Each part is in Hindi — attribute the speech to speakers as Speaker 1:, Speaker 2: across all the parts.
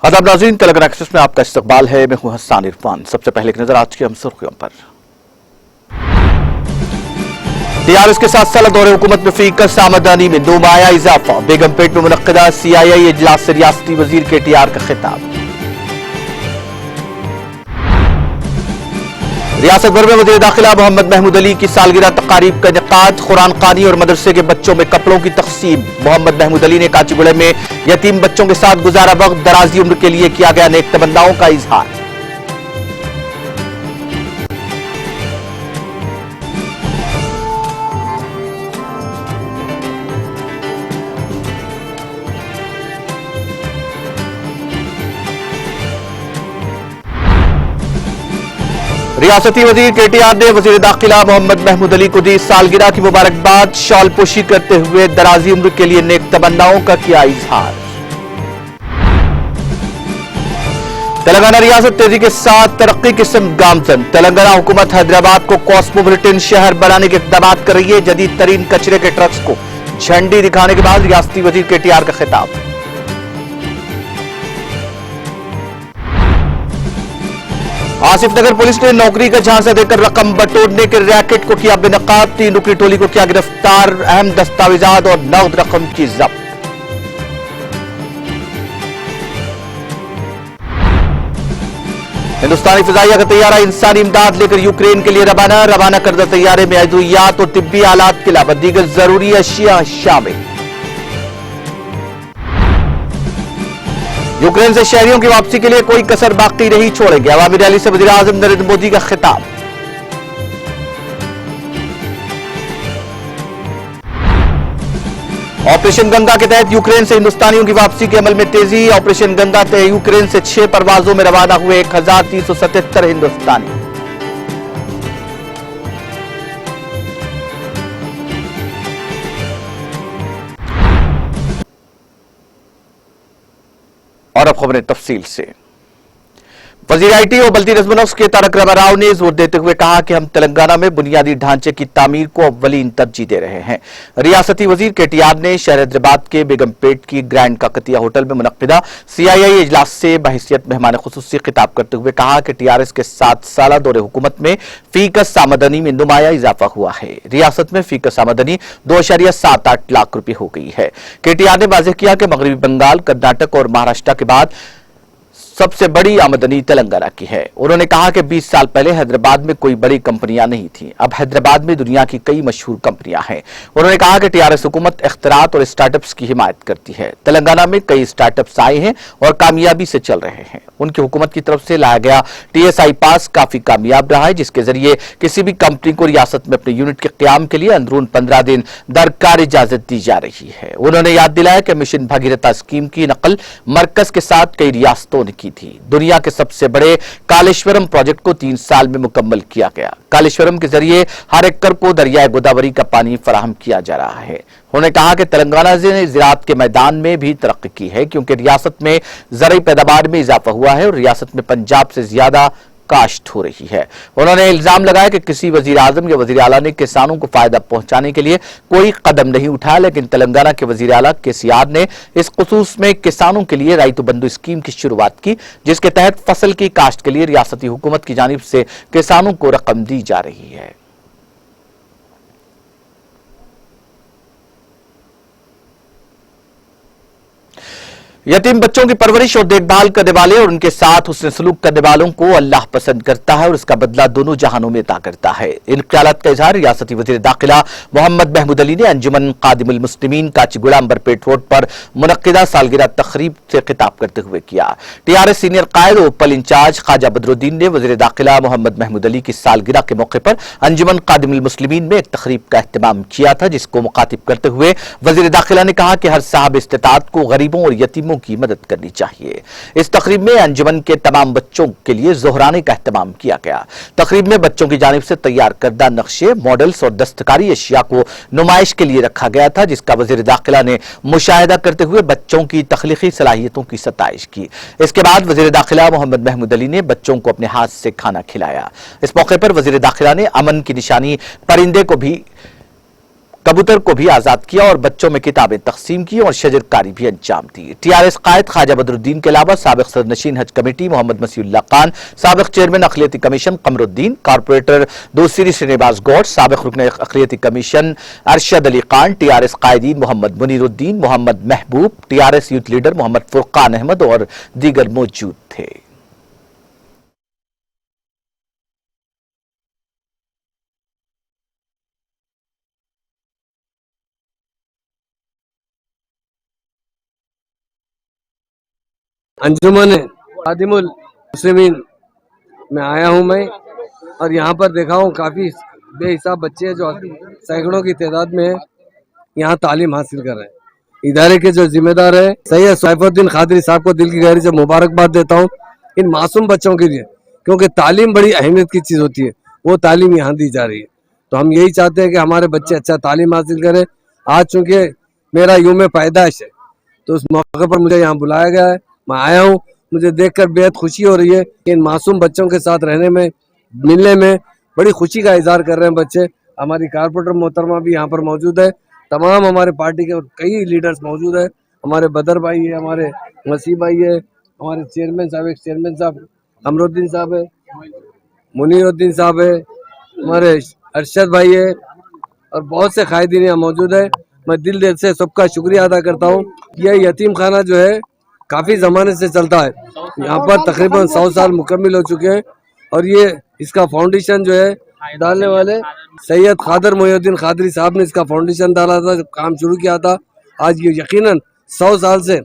Speaker 1: आदाब नाज़रीन, तेलंगाना एक्सप्रेस में आपका इस्तकबाल है। मैं हूं हसन इरफान। सबसे पहले एक नजर आज की हम सुर्खियों पर। टीआरएस के 7 साल दौरे हुकूमत में फीकस आमदनी में नुमाया इजाफा। बेगमपेट में मुनक्किदा CII इजलास से रियासती वजीर KTR का खिताब। रियासत भर में वज़ीर दाखिला मोहम्मद महमूद अली की सालगिरह तकारीब का इनेकाद। कुरान खानी और मदरसे के बच्चों में कपड़ों की तकसीम। मोहम्मद महमूद अली ने काचीगुड़े में यतीम बच्चों के साथ गुजारा वक्त दराजी उम्र के लिए किया गया नेक तमन्नाओं का इजहार। रियासती वजीर KTR ने वजीर दाखिला मोहम्मद महमूद अली को दी सालगिरह की मुबारकबाद। शॉल पोशी करते हुए दराजी उम्र के लिए नेक तमन्नाओं का किया इजहार। तेलंगाना रियासत तेजी के साथ तरक्की की सिमत गामजन। तेलंगाना हुकूमत हैदराबाद को कॉस्मोपॉलिटन शहर बनाने के इक़दामात कर रही है। जदीद तरीन कचरे के ट्रक्स को झंडी दिखाने के बाद रियासती वजीर KTR का खिताब। आसिफ नगर पुलिस ने नौकरी का झांसा देकर रकम बटोरने के रैकेट को किया बेनकाब। 3 रुपये टोली को किया गिरफ्तार। अहम दस्तावेजात और नकद रकम की जब्त। हिंदुस्तानी फिजाइया का तैयारा इंसानी इमदाद लेकर यूक्रेन के लिए रवाना करदा तैयारे में अद्वियात और तिब्बी आलात के अलावा दीगर जरूरी अशिया शामिल। यूक्रेन से शहरियों की वापसी के लिए कोई कसर बाकी नहीं छोड़ेंगे। अवामी रैली से वज़ीर आज़म नरेंद्र मोदी का खिताब। ऑपरेशन गंगा के तहत यूक्रेन से हिंदुस्तानियों की वापसी के अमल में तेजी। ऑपरेशन गंगा तहत यूक्रेन से 6 परवाजों में रवाना हुए 1377 हिंदुस्तानी। और अब खबरें तफसील से। वज़ीर IT और बल्दी नज़्म-ओ-नस्क़ के तारक रामाराव ने जोर देते हुए कहा कि हम तेलंगाना में बुनियादी ढांचे की तामीर को अव्वलीन तरजीह दे रहे हैं। रियासती वज़ीर KTR ने शहर हैदराबाद के बेगमपेट की ग्रैंड काकतिया होटल में मुनक्किदा CII इजलास से बहैसियत मेहमान खुसूसी खिताब करते हुए कहा कि TRS के 7 साल दौरे हुकूमत में फीकस आमदनी में नुमाया इजाफा हुआ है। रियासत में फीकस आमदनी 2.78 लाख रुपये हो गई है। KTR ने वाज़ेह किया कि मगरबी बंगाल, कर्नाटक और महाराष्ट्र के बाद सबसे बड़ी आमदनी तेलंगाना की है। उन्होंने कहा कि 20 साल पहले हैदराबाद में कोई बड़ी कंपनियां नहीं थी, अब हैदराबाद में दुनिया की कई मशहूर कंपनियां हैं। उन्होंने कहा कि TRS हुकूमत इख्तिरात और स्टार्टअप्स की हिमायत करती है। तेलंगाना में कई स्टार्टअप्स आए हैं और कामयाबी से चल रहे हैं। उनकी हुकूमत की तरफ से लाया गया TSI पास काफी कामयाब रहा है, जिसके जरिए किसी भी कंपनी को रियासत में अपने यूनिट के क्याम के लिए अंदरून 15 दिन दरकार इजाजत दी जा रही है। उन्होंने याद दिलाया कि मिशन भगीरथा स्कीम की नकल मरकज के साथ कई रियासतों ने की थी। दुनिया के सबसे बड़े कालेश्वरम प्रोजेक्ट को 3 साल में मुकम्मल किया गया। कालेश्वरम के जरिए हर एकड़ को दरियाए गोदावरी का पानी फराहम किया जा रहा है। उन्होंने कहा कि तेलंगाना ने ज़राअत के मैदान में भी तरक्की की है, क्योंकि रियासत में ज़रई पैदावार में इजाफा हुआ है और रियासत में पंजाब से ज्यादा काश्त हो रही है। उन्होंने इल्जाम लगाया कि किसी वजीर आजम या वजीर आला ने किसानों को फायदा पहुंचाने के लिए कोई कदम नहीं उठाया, लेकिन तेलंगाना के वजीर आला KCR ने इस खुसूस में किसानों के लिए राइतु बंधु स्कीम की शुरुआत की, जिसके तहत फसल की काश्त के लिए रियासती हुकूमत की जानिब से किसानों को रकम दी जा रही है। यतीम बच्चों की परवरिश और देखभाल करने वाले और उनके साथ हुस्न सलूक करने वालों को अल्लाह पसंद करता है और इसका बदला दोनों जहानों में अता करता है। इन ख्यालात का इजहार रियासती वज़ीर दाखिला मोहम्मद महमूद अली ने अंजुमन कादिमुल मुस्लिमीन काचीगुड़ा अंबरपेट रोड पर मुनक्किदा सालगिरह तकरीब से खिताब करते हुए किया। TRS सीनियर कायद और उपल इंचार्ज ख्वाजा बदरुद्दीन ने वज़ीर दाखिला मोहम्मद महमूद अली की सालगिरह के मौके पर अंजुमन कादिमुल मुस्लिमीन में एक तकरीब का एहतमाम किया था, जिसको मुखातिब करते हुए वज़ीर दाखिला ने कहा कि हर साहब इस्तिताअत को गरीबों और यतीमों की मदद करनी चाहिए। इस तकरीब में अंजुमन के तमाम बच्चों के लिए ज़ोहराने का एहतमाम किया गया। तकरीब में बच्चों की जानिब से तैयार करदा नक्शे, मॉडल्स और दस्तकारी अशिया को नुमाइश के लिए रखा गया था, जिसका वज़ीर दाखिला ने मुशाहिदा करते हुए बच्चों की तख्लीकी सलाहियतों की सताइश की। इसके बाद वज़ीर दाखिला मोहम्मद महमूद अली ने बच्चों को अपने हाथ से खाना खिलाया। इस मौके पर वज़ीर दाखिला ने अमन की निशानी परिंदे को भी कबूतर को भी आजाद किया और बच्चों में किताबें तकसीम की और शजरकारी भी अंजाम दी। टीआरएस कायद ख्वाजा बदरुद्दीन के अलावा साबिक सदरनशीन हज कमेटी मोहम्मद मसीउल्लाह खान, साबिक चेयरमैन अखिलियती कमीशन कमरुद्दीन, कारपोरेटर दोस्री श्रीनिवास गौड़, साबिक रुकन अखिलियती कमीशन अरशद अली खान, टीआरएस कायदीन Mohammed Muneeruddin, Mohammed Mehboob, TRS youth leader Mohammed Furqan Ahmed और दीगर मौजूद थे।
Speaker 2: अंजुमन खादिमुल मुस्लिमीन में आया हूं मैं, और यहाँ पर देखा हूँ काफ़ी बेहिसाब बच्चे हैं जो सैकड़ों की तादाद में यहाँ तालीम हासिल कर रहे हैं। इदारे के जो जिम्मेदार है सैयद सैफुद्दीन खादरी साहब को दिल की गहरी से मुबारकबाद देता हूँ इन मासूम बच्चों के लिए, क्योंकि तालीम बड़ी अहमियत की चीज़ होती है, वो तालीम यहाँ दी जा रही है। तो हम यही चाहते हैं कि हमारे बच्चे अच्छा तालीम हासिल करें। आज चूँकि मेरा यूम पैदाइश है तो उस मौके पर मुझे यहाँ बुलाया गया है, मैं आया हूँ। मुझे देखकर बेहद खुशी हो रही है कि इन मासूम बच्चों के साथ रहने में, मिलने में बड़ी खुशी का इजहार कर रहे हैं बच्चे। हमारी कारपोरेटर मोहतरमा भी यहाँ पर मौजूद है, तमाम हमारे पार्टी के कई लीडर्स मौजूद है। हमारे बदर भाई है, हमारे वसीम भाई है, हमारे चेयरमैन साहब कमरुद्दीन साहब है, मुनीरुद्दीन साहब है, हमारे अरशद भाई है और बहुत से कायदीन यहाँ मौजूद है। मैं दिल से सबका शुक्रिया अदा करता हूँ। यह यतीम खाना जो है काफ़ी ज़माने से चलता है, यहाँ पर तकरीबन 100 साल मुकम्मिल हो चुके हैं, और ये इसका फाउंडेशन जो है डालने वाले सैयद खादर मोहिउद्दीन खादरी साहब ने इसका फाउंडेशन डाला था, काम शुरू किया था। आज ये यकीनन 100 साल से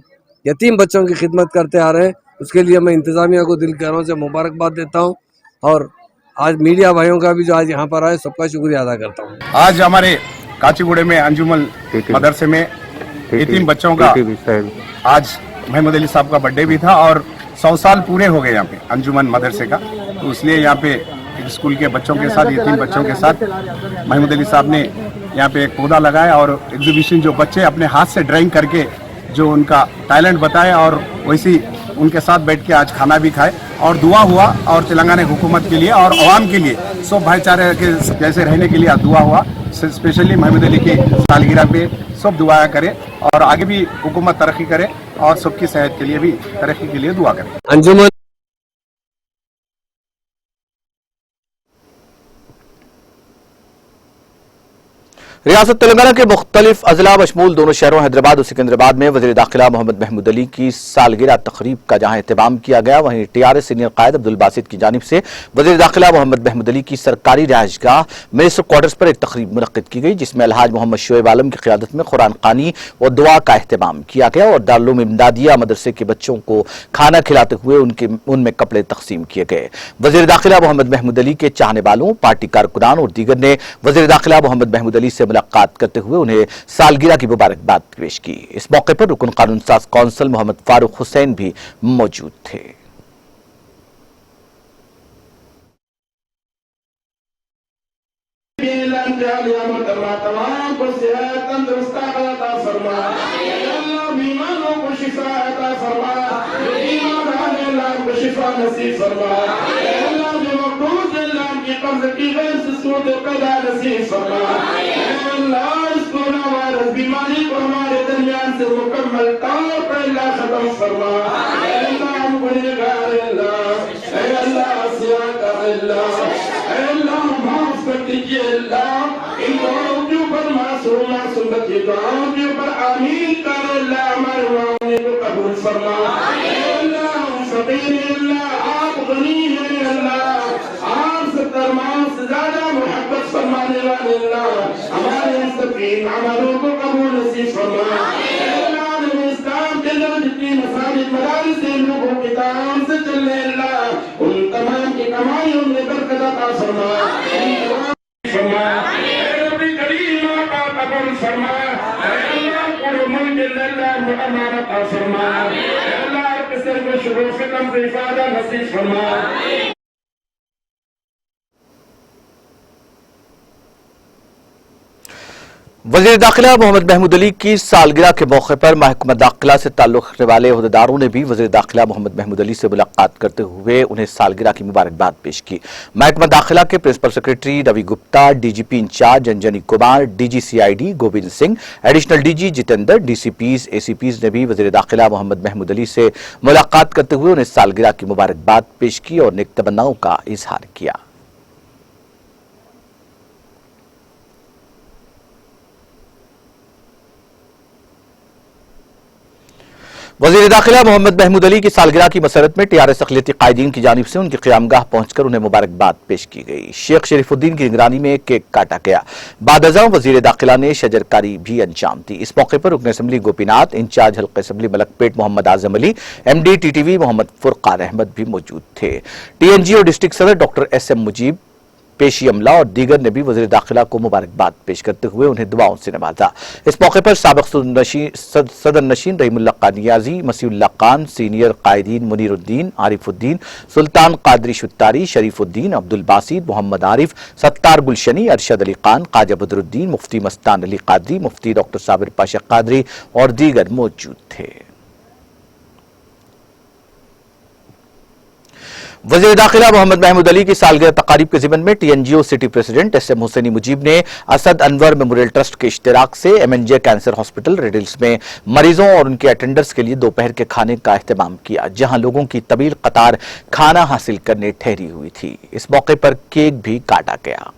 Speaker 2: यतीम बच्चों की खिदमत करते आ रहे हैं। उसके लिए मैं इंतज़ामिया को दिल की गहराइयों से मुबारकबाद देता हूँ, और आज मीडिया भाइयों का भी जो आज यहाँ पर आए सबका शुक्रिया अदा करता हूँ।
Speaker 3: आज हमारे काचीगुड़े में अंजुमन मदरसे में यतीम बच्चों का आज महमूद अली साहब का बर्थडे भी था, और 100 साल पूरे हो गए यहाँ पे अंजुमन मदरसे का। तो इसलिए यहाँ पे स्कूल के बच्चों के साथ, यतीम बच्चों के साथ महमूद अली साहब ने यहाँ पे एक पौधा लगाया और एग्जीबिशन, जो बच्चे अपने हाथ से ड्राइंग करके जो उनका टैलेंट बताया, और वैसी उनके साथ बैठ के आज खाना भी खाए और दुआ हुआ, और तेलंगाना हुकूमत के लिए और अवाम के लिए, सब भाईचारे के जैसे रहने के लिए आज दुआ हुआ। स्पेशली महमूद अली की सालगिरह पे सब दुआ करें और आगे भी हुकूमत तरक्की करे और सबकी सेहत के लिए भी तरक्की के लिए दुआ करें।
Speaker 2: अंजुमन
Speaker 1: रियासत तेलंगाना के मुख्तलिफ अजला बशमूल दोनों शहरों हैदराबाद और सिकंदराबाद में वज़ीर दाखिला मोहम्मद महमूद अली की सालगिरह तकरीब का जहां एहतमाम किया गया, वहीं टीआरएस सीनियर कायद अब्दुल बासित की जानिब से वज़ीर दाखिला मोहम्मद महमूद अली की सरकारी रिहाइशगाह मिनिस्टर क्वार्टर्स पर एक तकरीब मुनक्किद की गई, जिसमें अलहाज मोहम्मद शोएब आलम की क़ियादत में कुरान ख़ानी और दुआ का एहतमाम किया गया और दारुल इमदादिया मदरसे के बच्चों को खाना खिलाते हुए उनमें कपड़े तकसीम किए गए। वज़ीर दाखिला मोहम्मद महमूद अली के चाहने वालों, पार्टी कारकुनान और दीगर ने वज़ीर दाखिला मोहम्मद महमूद अली से मुलाकात करते हुए उन्हें सालगिरह की मुबारकबाद पेश की। इस मौके पर रुकन कानून साज कौंसिल मोहम्मद फारूक हुसैन भी मौजूद थे।
Speaker 4: बीमारी को हमारे दरमियान से मुकम्मल तौर पर अल्लाह खत्म फरमा। अल्लाह गुनहगार अल्लाह अल्लाह माफ कर दीजिए अल्लाह। इन दुआओं के ऊपर मासूम बच्चे दुआओं के ऊपर आमीन कर अल्लाह, हमारे मांगने को कबूल फरमा। अल्लाह हम फकीर हैं अल्लाह, आप गनी हैं अल्लाह, आप से तमाम से ज्यादा मोहब्बत फरमाने वाले अल्लाह, हमारे मुस्तकीम अमलों को कबूल नसीब फरमा। अल्लाह ने इस्लाम के अंदर जितनी मसाजिद मदारिस से लोगों के काम से चलने अल्लाह उन तमाम की कमाइयों में बरकत अता फरमा। अपनी करीम का कबूल फरमा अल्लाह, पूरे मुल्क के अल्लाह अमानत अता फरमा अल्लाह, किसी को शुरू फितन से इफादा नसीब फरमा।
Speaker 1: वजीर दाखिला मोहम्मद महमूद अली की सालगिरह के मौके पर महकमा दाखिला से ताल्लुक रखने वाले अहदेदारों ने भी वजीर दाखिला मोहम्मद महमूद अली से मुलाकात करते हुए उन्हें सालगिरह की मुबारकबाद पेश की। महकमा दाखिला के principal secretary Ravi Gupta, DGP incharge Anjani Kumar, DG CID Govind Singh, additional DG Jitendra, DCPs, ACPs ने भी वजीर दाखिला मोहम्मद महमूद अली से मुलाकात करते हुए उन्हें सालगिरह की मुबारकबाद पेश की और नेक तमन्नाओं का इजहार किया। वजीर दाखिला मोहम्मद महमूद अली की सालगिरह की मसरत में टीआरएस अक़लियती कायदीन की जानिब से उनकी क़यामगाह पहुंचकर उन्हें मुबारकबाद पेश की गई। शेख शरीफुद्दीन की निगरानी में केक काटा गया। बाद अज़ां वजीर दाखिला ने शजरकारी भी अंजाम दी। इस मौके पर रुकन असम्बली गोपीनाथ, इंचार्ज हल्का assembly Malakpet Mohammad Azam Ali, MD TTV Mohammad Furqan Ahmad भी मौजूद थे। TNG और डिस्ट्रिक्ट सदर डॉक्टर SM मुजीब, पेशी अमला और दीगर ने भी वज़ीर दाखिला को मुबारकबाद पेश करते हुए उन्हें दुआओं से नवाजा। इस मौके पर साबिक़ सदर नशीन रहीमुल्लाह खान नियाज़ी, मसीहुल्लाह खान, सीनियर कायदीन मुनीरुद्दीन, आरिफुद्दीन, सुल्तान कादरी शुत्तारी, शरीफुद्दीन, अब्दुल बासित, मोहम्मद आरिफ, सत्तार गुलशनी, अरशद अली खान, ख्वाजा बदरुद्दीन, मुफ्ती मस्तान अली कादरी, मुफ्ती डॉक्टर साबिर पाशा कादरी और दीगर मौजूद थे। वज़ीर दाखिला मोहम्मद महमूद अली की सालगिरह तकारीब के ज़िमन में TNGO सिटी प्रेसिडेंट SM हुसैनी मुजीब ने असद अनवर मेमोरियल ट्रस्ट के इश्तिराक से MNJ cancer hospital Red Hills में मरीजों और उनके अटेंडर्स के लिए दोपहर के खाने का एहतमाम किया, जहां लोगों की तवील कतार खाना हासिल करने ठहरी हुई थी। इस मौके पर केक भी काटा गया।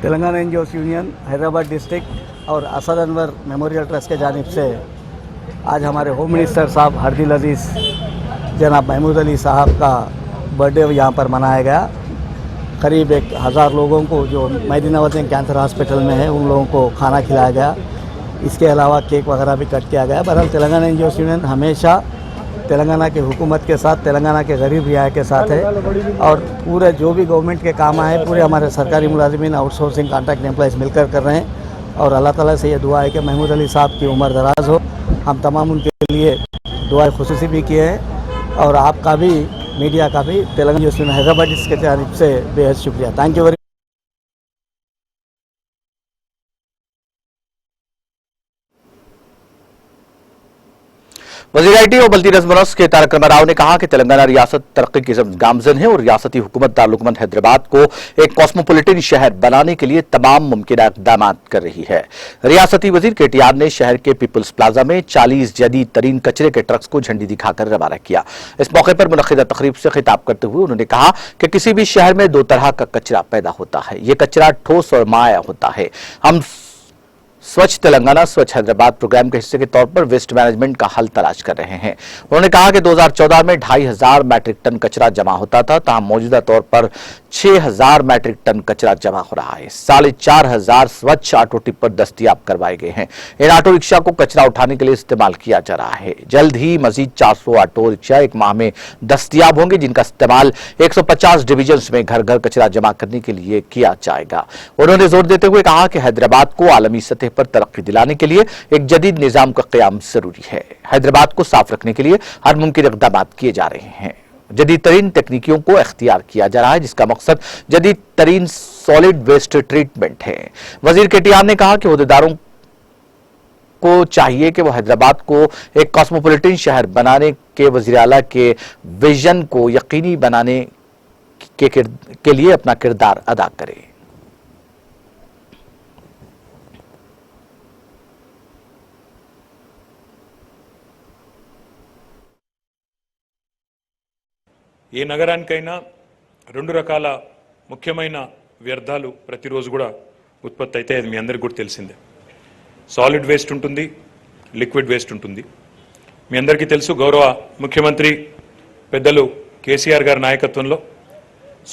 Speaker 5: Telangana NGOs union Hyderabad district और असद अनवर मेमोरियल ट्रस्ट के जानिब से आज हमारे होम मिनिस्टर साहब हरदिल अजीज़ जनाब महमूद अली साहब का बर्थडे यहाँ पर मनाया गया। करीब 1000 लोगों को जो मेदिनावतिन कैंसर हॉस्पिटल में है उन लोगों को खाना खिलाया गया। इसके अलावा केक वगैरह भी कट किया गया। बहरहाल तेलंगाना NGOs यूनियन हमेशा तेलंगाना के हुकूमत के साथ, तेलंगाना के गरीब रियाया के साथ है और पूरे जो भी गवर्नमेंट के काम आए पूरे हमारे सरकारी मुलाजिमीन, आउटसोर्सिंग, कॉन्ट्रैक्ट एम्प्लॉइज़ मिलकर कर रहे हैं और अल्लाह ताला से ये दुआ है कि महमूद अली साहब की उम्र दराज हो। हम तमाम उनके लिए दुआ खुसूसी भी किए हैं और आपका भी, मीडिया का भी, तेलंगाना यूनियन हैदराबाद इसके जानिब से बेहद शुक्रिया। Thank you very.
Speaker 1: वज़ीर IT और बल्दी रज़्म-ओ-नस्क़ के तारक रामाराव ने कहा कि तेलंगाना रियासत तरक्की की गामज़न है और रियासती हुकूमत दारुल हैदराबाद को एक कॉस्मोपॉलिटन शहर बनाने के लिए तमाम मुमकिन इक़दामात कर रही है। रियासती वज़ीर KTR ने शहर के पीपल्स प्लाजा में 40 जदीद तरीन कचरे के ट्रक्स को झंडी दिखाकर रवाना किया। इस मौके पर मुनक़्क़िदा तक़रीब से खिताब करते हुए उन्होंने कहा कि किसी भी शहर में दो तरह का कचरा पैदा होता है। ये कचरा ठोस और माया होता है। हम स्वच्छ तेलंगाना स्वच्छ हैदराबाद प्रोग्राम के हिस्से के तौर पर वेस्ट मैनेजमेंट का हल तलाश कर रहे हैं। उन्होंने कहा कि 2014 में 2500 मैट्रिक टन कचरा जमा होता था, तहाँ मौजूदा तौर पर 6000 मैट्रिक टन कचरा जमा हो रहा है। 4500 स्वच्छ ऑटो टिप्पर दस्तयाब करवाए गए हैं। इन ऑटो रिक्शा को कचरा उठाने के लिए इस्तेमाल किया जा रहा है। जल्द ही मजीद 400 ऑटो रिक्शा एक माह में दस्तयाब होंगे, जिनका इस्तेमाल 150 डिवीजन में घर घर कचरा जमा करने के लिए किया जाएगा। उन्होंने जोर देते हुए कहा कि हैदराबाद को आलमी सतह पर तरक्की दिलाने के लिए एक जदीद निजाम का क़याम जरूरी है। हैदराबाद को साफ रखने के लिए हर मुमकिन इक़दाम किए जा रहे हैं। जदीद तरीन तकनीकियों को इख्तियार किया जा रहा है, जिसका मकसद जदीद तरीन सॉलिड वेस्ट ट्रीटमेंट है। वजीर KTR ने कहा कि ओहदेदारों को चाहिए कि वो हैदराबाद को एक कॉस्मोपॉलिटन शहर बनाने के वज़ीर आला के विजन को यकीनी बनाने के लिए अपना किरदार अदा करें।
Speaker 6: ఏ నగరానికైనా రెండు రకాల ముఖ్యమైన వ్యర్థాలు ప్రతిరోజు కూడా ఉత్పత్తి అయితే అది మీ అందరికీ కూడా తెలిసిందే. సాలిడ్ వేస్ట్ ఉంటుంది, లిక్విడ్ వేస్ట్ ఉంటుంది. మీ అందరికీ తెలుసు గౌరవ ముఖ్యమంత్రి పెద్దలు కేసీఆర్ గారి నాయకత్వంలో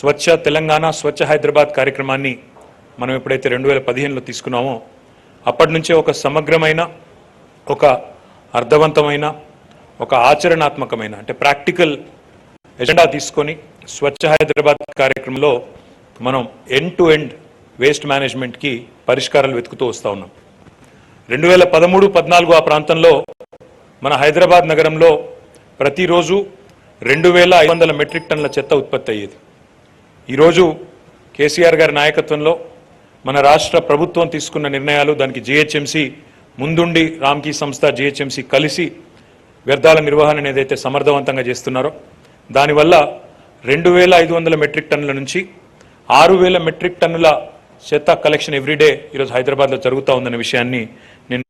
Speaker 6: స్వచ్ఛ తెలంగాణ స్వచ్ఛ హైదరాబాద్ కార్యక్రమాన్ని మనం ఎప్పుడైతే 2015లో తీసుకున్నామో అప్పటి నుంచే ఒక సమగ్రమైన, ఒక అర్థవంతమైన, ఒక ఆచరణాత్మకమైన అంటే ప్రాక్టికల్ ఎజెండా తీసుకొని స్వచ్ఛ హైదరాబాద్ కార్యక్రమంలో మనం ఎండ్ టు ఎండ్ వేస్ట్ మేనేజ్మెంట్కి పరిష్కారాలు వెతుకుతూ వస్తూ ఉన్నాం. 2013-14 ఆ ప్రాంతంలో మన హైదరాబాద్ నగరంలో ప్రతిరోజు 2500 మెట్రిక్ టన్నుల చెత్త ఉత్పత్తి అయ్యేది. ఈరోజు కేసీఆర్ గారి నాయకత్వంలో మన రాష్ట్ర ప్రభుత్వం తీసుకున్న నిర్ణయాలు, దానికి జీహెచ్ఎంసీ ముందుండి రామ్కీ సంస్థ జీహెచ్ఎంసీ కలిసి వ్యర్థాల నిర్వహణ ఏదైతే సమర్థవంతంగా చేస్తున్నారో దానివల్ల 2500 మెట్రిక్ టన్నుల నుంచి 6000 మెట్రిక్ టన్నుల చెత్త కలెక్షన్ ఎవ్రీడే ఈరోజు హైదరాబాద్లో జరుగుతూ ఉందనే విషయాన్ని నేను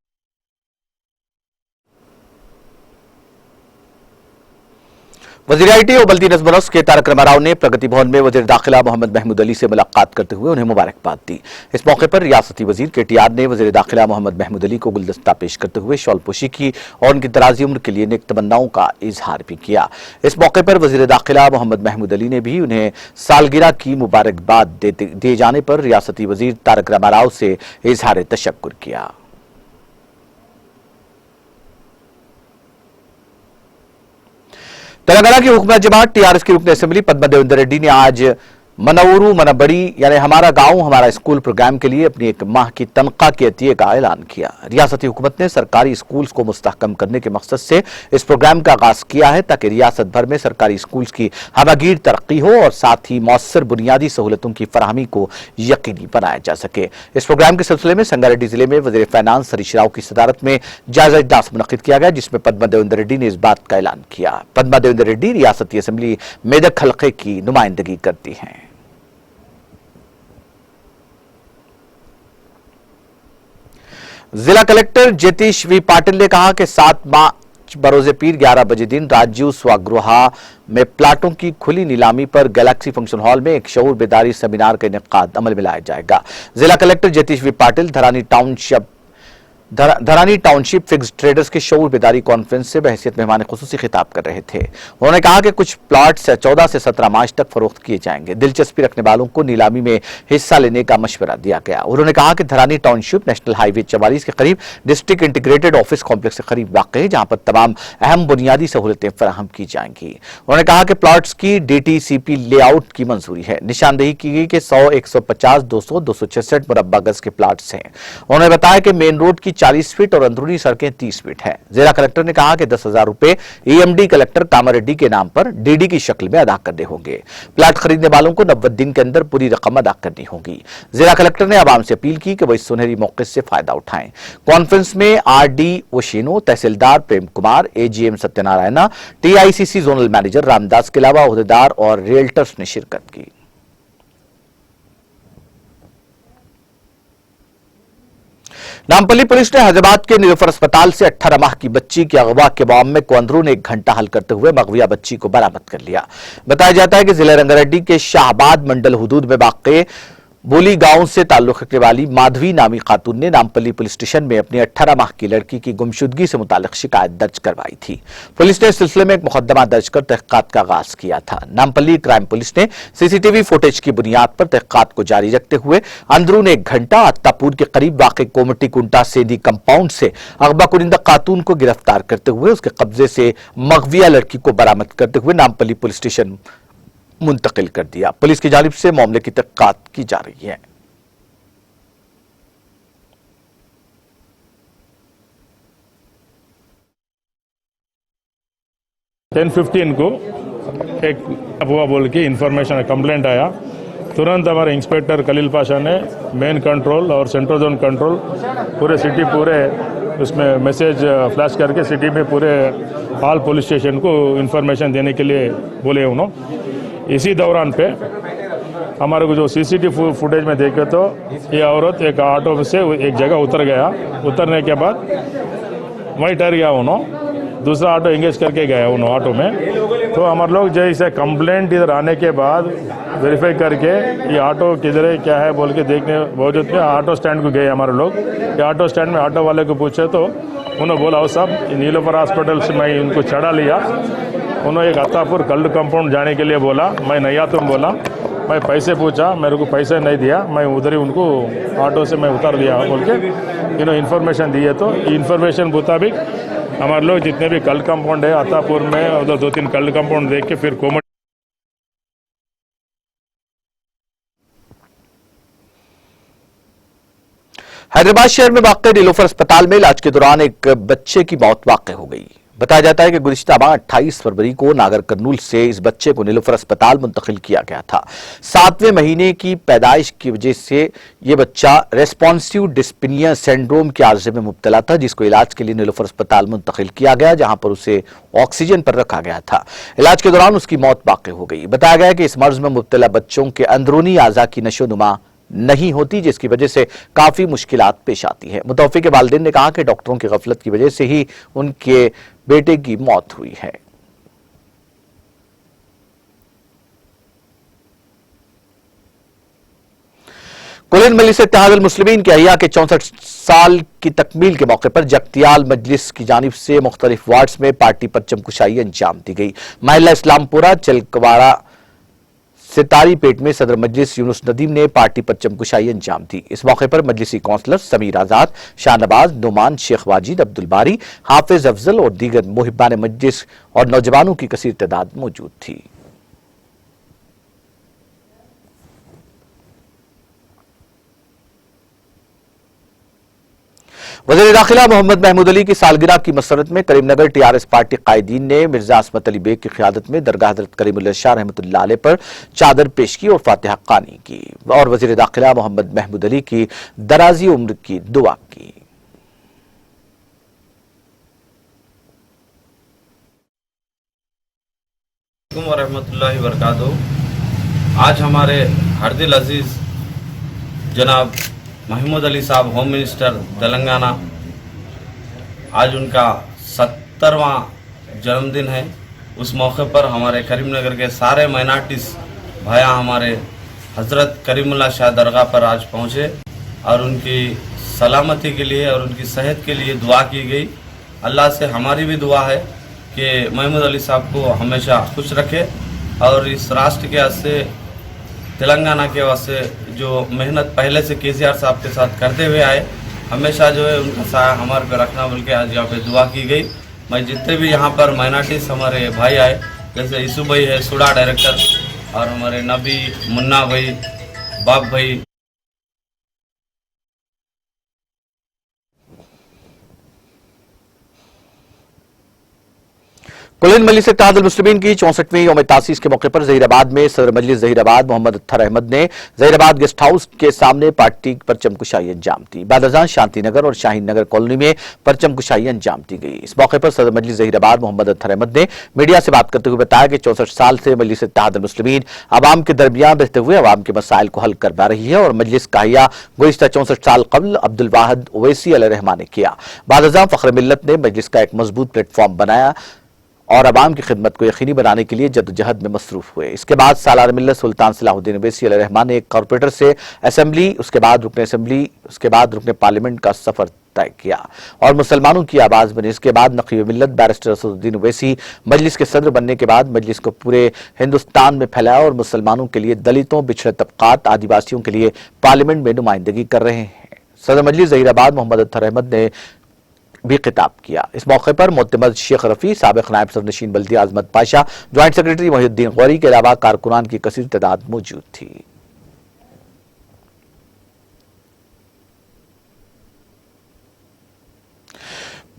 Speaker 1: वजीर आईटी और बल्दी नज़्म नफ्स के तारक रामाराव ने प्रगति भवन में वजीर दाखिला मोहम्मद महमूद अली से मुलाकात करते हुए उन्हें मुबारकबाद दी। इस मौके पर रियासती वजीर केटीआर ने वजीर दाखिला मोहम्मद महमूद अली को गुलदस्ता पेश करते हुए शॉल पोशी की और उनकी दराजी उम्र के लिए नेक तमन्नाओं का इजहार भी किया। इस मौके पर वजीर दाखिला मोहम्मद महमूद अली ने भी उन्हें सालगिरह की मुबारकबाद दिए जाने पर रियासती वजीर तारक रामाराव से इजहार तशक्कुर किया। तेलंगाना की हुकूमत जमात टीआरएस की रुकन असेंबली पद्मा देवेंद्र रेड्डी ने आज मनवरू मनबड़ी यानी हमारा गांव हमारा स्कूल प्रोग्राम के लिए अपनी 1 माह की तनख्वाह के अतिये का ऐलान किया। रियासती हुकूमत ने सरकारी स्कूल्स को मुस्तहकम करने के मकसद से इस प्रोग्राम का आगाज किया है ताकि रियासत भर में सरकारी स्कूल्स की हमागीर तरक्की हो और साथ ही मौसर बुनियादी सहूलतों की फराहमी को यकीनी बनाया जा सके। इस प्रोग्राम के सिलसिले में संगारेड्डी जिले में वजीर फाइनेंस हरीश राव की सदारत में जायजा इजलास मुनक्किद किया गया, जिसमें पद्मा देवेंद्र रेड्डी ने इस बात का ऐलान किया। पद्मा देवेंद्र रेड्डी रियासती असेंबली मेदक हल्के की नुमाइंदगी करती हैं। जिला कलेक्टर जतीश वी पाटिल ने कहा कि 7 मार्च बरोज़े पीर 11 बजे दिन राजीव स्वगृहा में प्लाटों की खुली नीलामी पर गैलेक्सी फंक्शन हॉल में एक शऊर बेदारी सेमिनार का इनेकाद अमल में लाया जाएगा। जिला कलेक्टर जतीश वी पाटिल धरानी टाउनशिप फिक्स ट्रेडर्स के शऊर बेदारी कॉन्फ्रेंस से बहैसियत मेहमान खुसूसी खिताब कर रहे थे। उन्होंने कहा कि कुछ प्लॉट 14 से 17 मार्च तक फरोख्त किए जाएंगे। दिलचस्पी रखने वालों को नीलामी में हिस्सा लेने का मशवरा दिया गया। उन्होंने कहा कि धरानी टाउनशिप नेशनल हाईवे 44 के करीब डिस्ट्रिक्ट इंटीग्रेटेड ऑफिस कॉम्प्लेक्स के करीब वाक़ है, जहां पर तमाम अहम बुनियादी सहूलतें फराहम की जाएंगी। उन्होंने कहा कि प्लॉट्स की DTCP लेआउट की मंजूरी है। निशानदेही की गई कि 100, 150, 200, 266 मुरब्बा गज के प्लॉट्स हैं। उन्होंने बताया कि मेन रोड की 40 फीट और अंदरूनी सड़कें 30 फीट हैं। जिला कलेक्टर ने कहा कि 10,000 रुपए EMD कलेक्टर कामारेड्डी के नाम पर DD की शक्ल में अदा करने होंगे। प्लाट खरीदने वालों को 90 दिन के अंदर पूरी रकम अदा करनी होगी। जिला कलेक्टर ने आवाम से अपील की कि वह इस सुनहरी मौके से फायदा उठाएं। कॉन्फ्रेंस में RD ओशिनो, tehsildar Prem Kumar, AGM Satyanarayana, TICC zonal manager Ramdas के अलावा ओहदेदार और रियल्टर्स ने शिरकत की। नामपल्ली पुलिस ने हैदराबाद के नीलोफर अस्पताल से 18 माह की बच्ची के अगवा के मामले को अंदरून 1 घंटा हल करते हुए मगविया बच्ची को बरामद कर लिया। बताया जाता है कि जिला रंगारेड्डी के शाहबाद मंडल हुदूद में वाक़े बोली गांव से ताल्लुक रखने वाली माधवी नामी खातून ने नामपल्ली पुलिस स्टेशन में अपनी 18 माह की लड़की की गुमशुदगी से मुतालिक शिकायत दर्ज करवाई थी। पुलिस ने इस सिलसिले में एक मुकदमा दर्ज कर तहकीकात का आगाज किया था। नामपल्ली क्राइम पुलिस ने CCTV फुटेज की बुनियाद पर तहकीकात को जारी रखते हुए अंदरून 1 घंटा अत्तापुर के करीब वाक़े कोमटी कुंटा सेदी कंपाउंड से अगवा कुनिंदा खातून को गिरफ्तार करते हुए उसके कब्जे से मगविया लड़की को बरामद करते हुए नामपल्ली पुलिस स्टेशन मुंतकिल कर दिया। पुलिस की जानिब से मामले की तहकीकात की जा रही है।
Speaker 7: टेन 15 को एक हुआ बोल के इंफॉर्मेशन कंप्लेंट आया। तुरंत हमारे इंस्पेक्टर खलील पाशा ने मेन कंट्रोल और सेंट्रल जोन कंट्रोल पूरे सिटी पूरे उसमें मैसेज फ्लैश करके सिटी में पूरे ऑल पुलिस स्टेशन को इंफॉर्मेशन देने के लिए बोले उन्होंने। इसी दौरान पे हमारे को जो CCTV फुटेज में देखे तो ये औरत एक ऑटो से एक जगह उतर गया। उतरने के बाद वहीं ठहर गया उन्होंने, दूसरा ऑटो एंगेज करके गया उन्होंने ऑटो में। तो हमारे लोग जैसे कंप्लेंट इधर आने के बाद वेरीफाई करके ये ऑटो किधर है क्या है बोल के देखने बावजूद में ऑटो स्टैंड को गए हमारे लोग। ये ऑटो स्टैंड में ऑटो वाले को पूछे तो उन्होंने बोला वो सब नीलोफर हॉस्पिटल से मैं उनको चढ़ा लिया। उन्होंने एक अत्तापुर कल्ड कंपाउंड जाने के लिए बोला, मैं नहीं आता हूँ बोला। मैं पैसे पूछा, मेरे को पैसे नहीं दिया, मैं उधर ही उनको ऑटो से मैं उतार दिया बोल के इन्होंने इन्फॉर्मेशन दी है। तो इन्फॉर्मेशन मुताबिक हमारे लोग जितने भी कल्ड कंपाउंड है अत्तापुर में उधर 2-3 कल्ड कंपाउंड देख के फिर कोमट
Speaker 1: हैदराबाद शहर में वाक़ नीलोफर अस्पताल में इलाज के दौरान एक बच्चे की मौत वाक़ हो गई। बताया जाता है कि गुज़िश्ता माह 28 फरवरी को नागर कर्नूल से इस बच्चे को नीलोफर अस्पताल मुंतकिल किया गया था। 7वें महीने की पैदाइश की वजह से ये बच्चा रेस्पॉन्सिव डिस्पनिया सिंड्रोम के आर्जे में मुब्तला था, जिसको इलाज के लिए नीलोफर अस्पताल मुंतकिल किया गया, जहां पर उसे ऑक्सीजन पर रखा गया था। इलाज के दौरान उसकी मौत वाक़ हो गई। बताया गया कि इस मर्ज में मुब्तला बच्चों के अंदरूनी आज़ा की नशोनुमा नहीं होती, जिसकी वजह से काफी मुश्किलात पेश आती है। मुतवफ़्फ़ी के वालिदैन ने कहा कि डॉक्टरों की गफलत की वजह से ही उनके बेटे की मौत हुई है। कुलिन मजलिस इत्तेहादुल मुस्लिमीन के अहिया के 64 साल की तकमील के मौके पर जगतियाल मजलिस की जानिब से मुख्तलिफ वार्ड्स में पार्टी परचम कुशाई अंजाम दी गई। महल्ला इस्लामपुरा, चलकवाड़ा, सितारी पेट में सदर मजलिस यूनुस नदीम ने पार्टी परचम कुशाई अंजाम दी। इस मौके पर मजलिसी काउंसलर समीर आजाद, शाहनवाज, नुमान, शेख वाजिद, अब्दुल बारी, हाफिज अफजल और दीगर मुहिब्बान मजलिस और नौजवानों की कसीर तादाद मौजूद थी। वज़ीर दाखिला मोहम्मद महमूद अली की सालगिरह की मसरत में करीमनगर टीआरएस पार्टी कायदीन ने मिर्जा असमत अली बेग की क़ियादत में दरगाह हज़रत करीमुल्लाह शाह रहमतुल्लाह अलैह पर चादर पेश की और फातिहा ख़्वानी की और वज़ीर दाखिला मोहम्मद महमूद अली की दराजी उम्र की दुआ की।
Speaker 8: वरहमतुल्लाहि वबरकातुहू। आज हमारे हरदिल अजीज जनाब महमूद अली साहब होम मिनिस्टर तेलंगाना, आज उनका 70वां जन्मदिन है। उस मौके पर हमारे करीमनगर के सारे माइनॉरिटीज़ भाया हमारे हज़रत करीमुल्लाह शाह दरगाह पर आज पहुँचे और उनकी सलामती के लिए और उनकी सेहत के लिए दुआ की गई। अल्लाह से हमारी भी दुआ है कि महमूद अली साहब को हमेशा खुश रखे और इस राष्ट्र के वास्ते, तेलंगाना के वास्ते जो मेहनत पहले से केसीआर साहब के साथ करते हुए आए, हमेशा जो है उनका साया हमारे पे रखना बोल के आज यहाँ पे दुआ की गई। मैं जितने भी यहाँ पर माइनॉरिटीज़ हमारे भाई आए, जैसे ईसू भाई है सुडा डायरेक्टर, और हमारे नबी, मुन्ना भाई, बाप भाई,
Speaker 1: कुलिन मजलिस इत्तेहादुल मुस्लिमीन की 64वीं यौम तासीस के मौके पर ज़हीराबाद में सदर मजलिस ज़हीराबाद मोहम्मद अत्तर अहमद ने ज़हीराबाद गेस्ट हाउस के सामने पार्टी परचम कुशाई अंजाम दी। बाद अज़ान शांति नगर और शाहीन नगर कॉलोनी में परचम कुशाई अंजाम दी गई। इस मौके पर सदर मजलिस ज़हीराबाद मोहम्मद अत्तर अहमद ने मीडिया से बात करते हुए बताया कि 64 साल से मजलिस इत्तेहादुल मुस्लिमीन अवाम के दरमियान रहते हुए अवाम के मसाइल को हल करवा रही है और मजलिस का अहिया गुज़िश्ता 64 साल कबल अब्दुल वाहिद ओवैसी अलैहिर्रहमान ने किया। बाद अज़ान फ़ख्र मिल्लत ने मजलिस का एक मजबूत प्लेटफॉर्म बनाया और अवाम की खिदमत को यकीनी बनाने के लिए जद्दोजहद में मसरूफ हुए। इसके बाद सालार मिल्लत सुल्तान सलाहुद्दीन ओवैसी अलैहिर्रहमान ने एक कॉरपोरेटर से असेंबली, उसके बाद रुकने असेंबली, उसके बाद रुकने पार्लियामेंट का सफर तय किया और मुसलमानों की आवाज बने। इसके बाद नकीब मिल्लत बैरिस्टर असदुद्दीन ओवैसी मजलिस के सदर बनने के बाद मजलिस को पूरे हिंदुस्तान में फैलाया और मुसलमानों के लिए, दलितों, पिछड़े तबकात, आदिवासियों के लिए पार्लियामेंट में नुमाइंदगी कर रहे हैं। सदर मजलिस ज़हीराबाद मोहम्मद अत्तर अहमद ने भी खिताब किया। इस मौके पर मोतमद शेख रफी, साबिक नायब सरनशीन बल्दिया आजमत पाशा, ज्वाइंट सेक्रेटरी मोहिउद्दीन गौरी के अलावा कारकुनान की कसीर तादाद मौजूद थी।